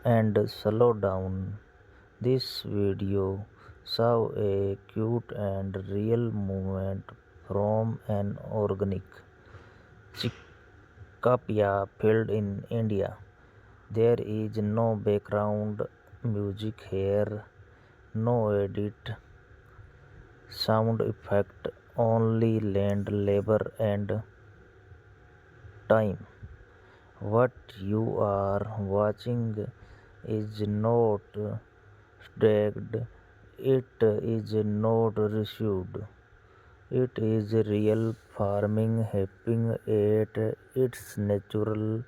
and slow down. This video shows a cute and real moment from an organic Chikapia field in India. There is no background music here, no edit, sound effect, only land, labor, and time. What you are watching is not staged, it is not received. It is real farming happening at its natural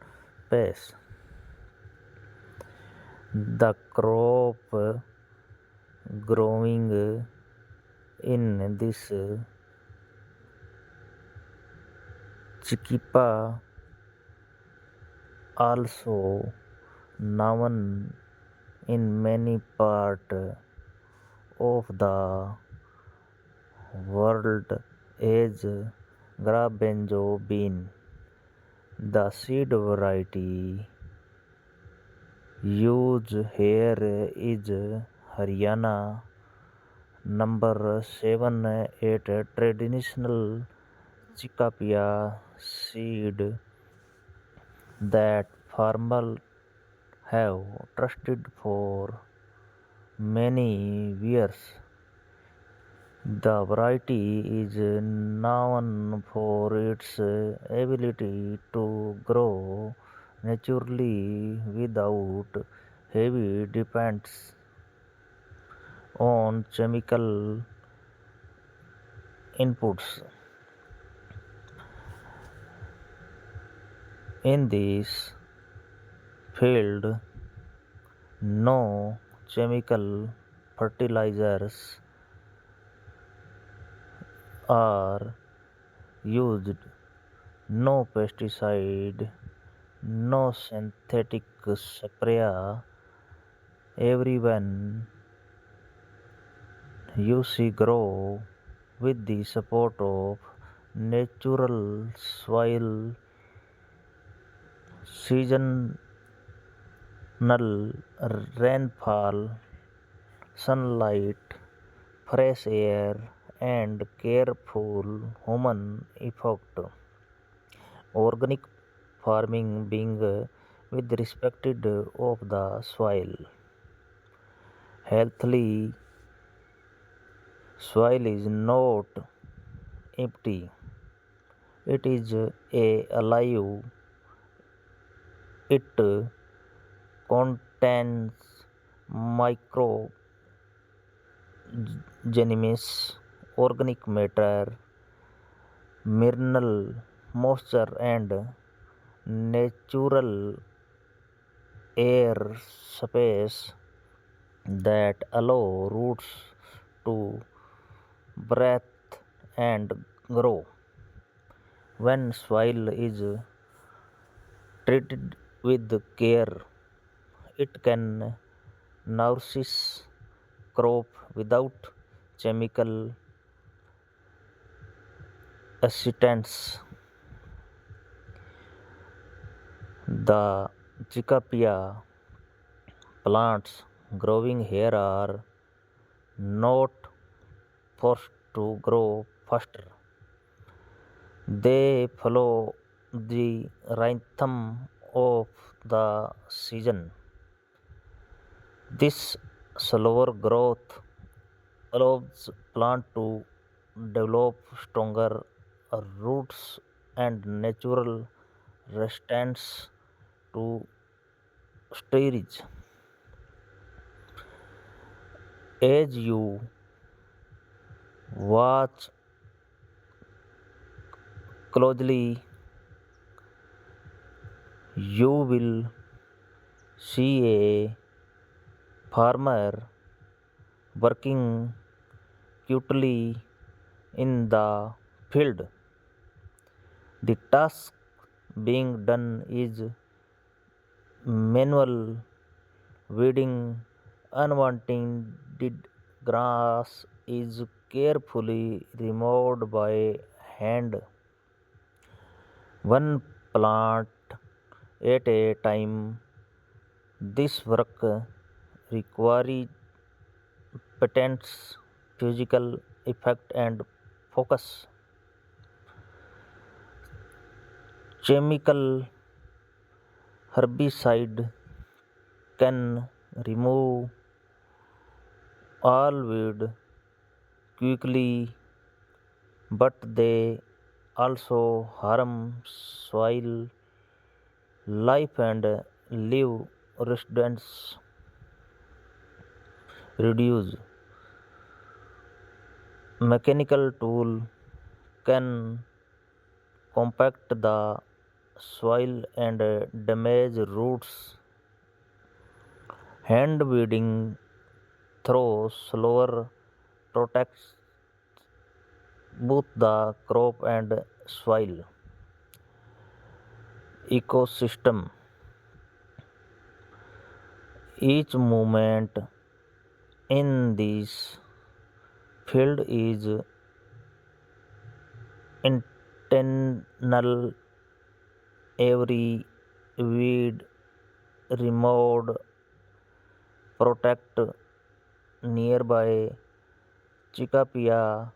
pace. The crop growing in this Chikipa, also known in many parts of the world as Garbanzo bean. The seed variety used here is Haryana number 7 at traditional Chikapia seed that farmers have trusted for many years. The variety is known for its ability to grow naturally without heavy dependence on chemical inputs. In this field, no chemical fertilizers are used, no pesticide, no synthetic spray. Everyone you see grow with the support of natural soil, seasonal rainfall, sunlight, fresh air, and careful human effort. Organic farming being with respected of the soil. Healthy soil is not empty. It is a alive. It contains microorganisms, organic matter, mineral moisture, and natural air space that allow roots to breathe and grow. When soil is treated with care, it can nourish crop without chemical assistance. The Chicapia plants growing here are not forced to grow faster. They follow the rhythm of the season. This slower growth allows plant to develop stronger roots and natural resistance to storage. As you watch closely, you will see a farmer working quietly in the field. The task being done is manual weeding. Unwanted grass is carefully removed by hand, one plant at a time. This work requires patience, physical effect, and focus. Chemical herbicide can remove all weed quickly, but they also harm soil life and leave residents. Reduce mechanical tool can compact the soil and damage roots. Hand weeding through slower protects both the crop and soil ecosystem. Each movement in this field is intentional. Every weed removed protect nearby Cicapia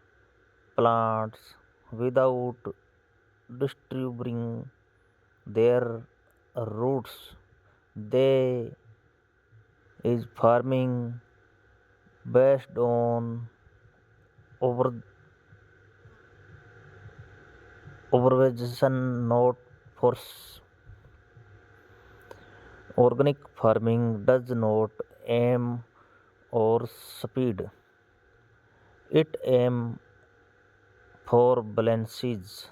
plants without disturbing their roots. They is farming based on over observation, not force. Organic farming does not aim or speed. It aims for balances.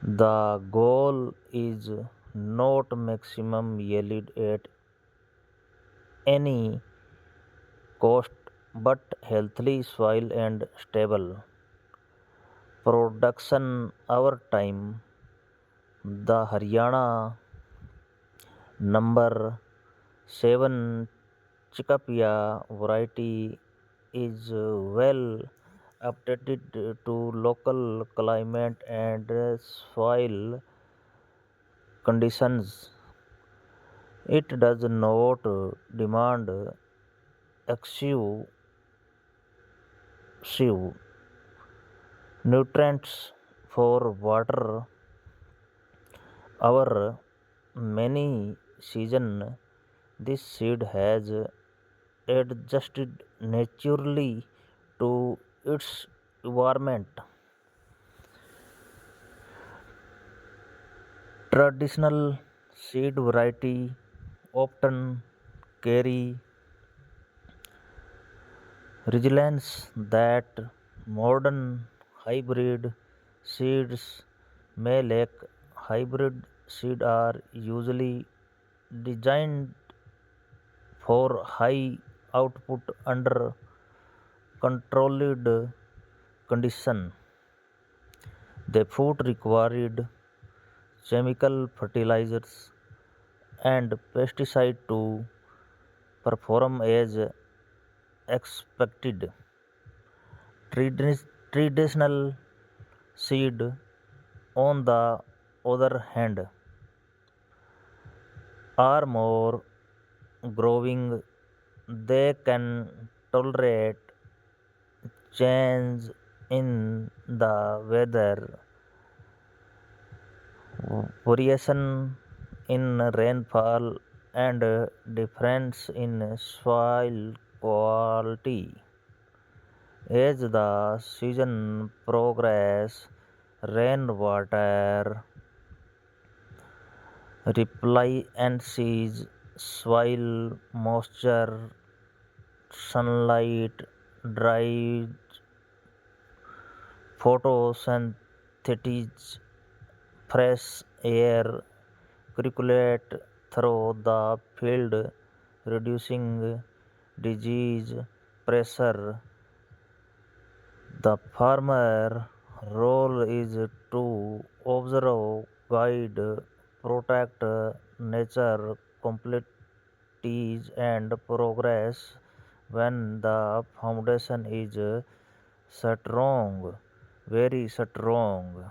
The goal is not maximum yield at any cost, but healthy soil and stable production over time. The Haryana number 7 Chikapia variety is well adapted to local climate and soil conditions. It does not demand excessive nutrients for water over many seasons. This seed has adjusted naturally to its environment. Traditional seed variety often carry resilience that modern hybrid seeds may lack. Hybrid seeds are usually designed for high output under controlled conditions. They food required chemical fertilizers and pesticide to perform as expected. Traditional seed, on the other hand, are more growing. They can tolerate change in the weather, variation in rainfall, and difference in soil quality. As the season progresses, rainwater replenishes soil moisture, sunlight drives photosynthesis, fresh air circulates through the field, reducing disease pressure. The farmer role is to observe, guide, protect nature completes and progress. When the foundation is strong, very strong,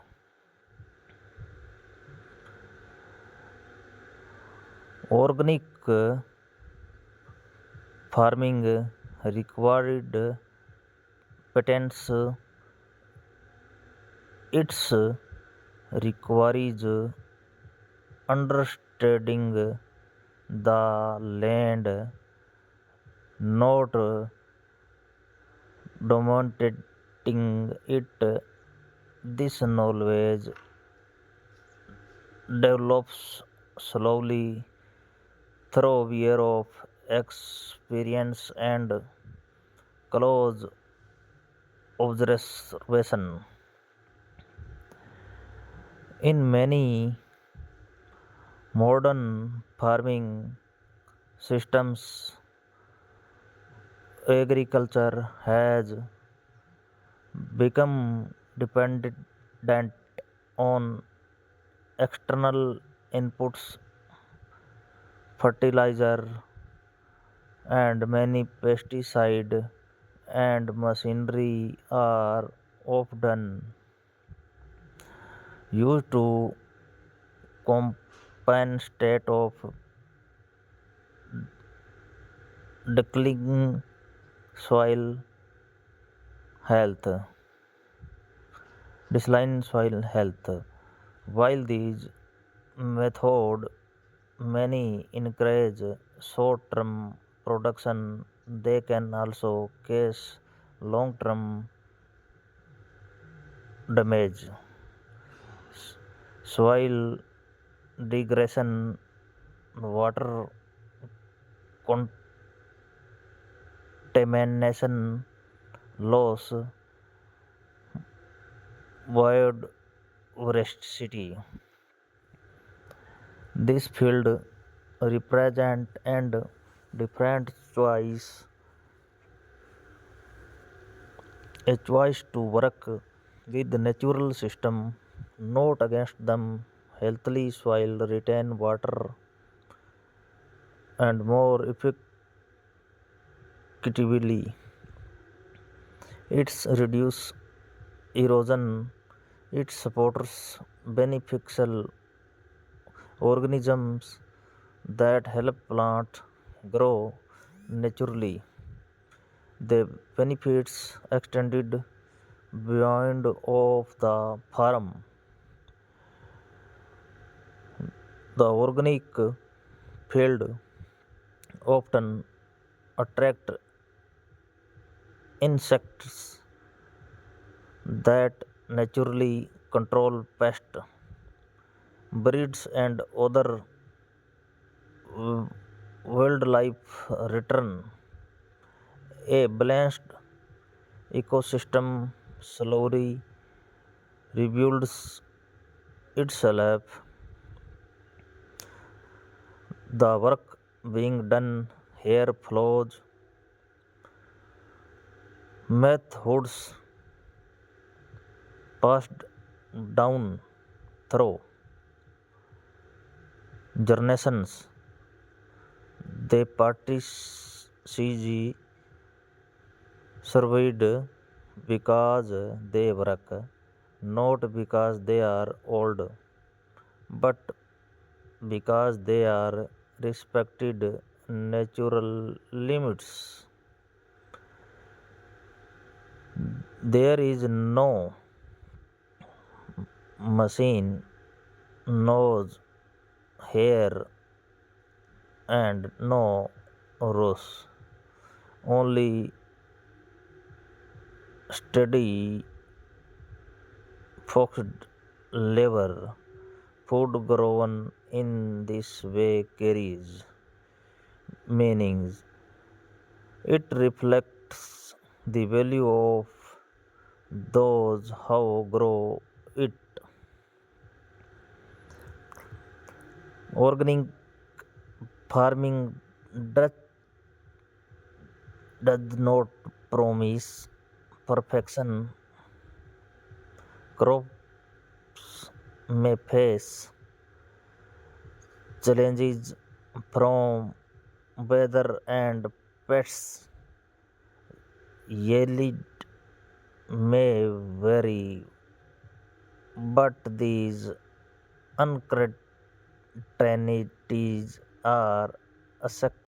Organic farming required patents. It requires understanding the land, not dominating it. This knowledge develops slowly through years of experience and close observation. In many modern farming systems, agriculture has become dependent on external inputs, fertilizer, and many pesticide and machinery are often used to compensate of declining soil health, decline soil health. While these methods many encourage short-term production, they can also cause long-term damage. Soil degradation, water contamination, loss, biodiversity. This field represent and different a choice to work with the natural system, not against them. Healthy soil retain water and more effectively. It's reduce erosion. It supports beneficial organisms that help plant grow naturally. The benefits extended beyond of the farm. The organic field often attract insects that naturally control pests, birds, and other wildlife return. A balanced ecosystem slowly rebuilds itself. The work being done here follows methods passed down through generations. They participate survived because they work, not because they are old, but because they are respected natural limits. There is no machine, nose, hair, and no rush. Only steady, focused labor. Food grown in this way carries meanings. It reflects the value of those who grow it. Organic farming does, does not promise perfection. Crops may face challenges from weather and pests. Yield may vary, but these uncertainties are asexual.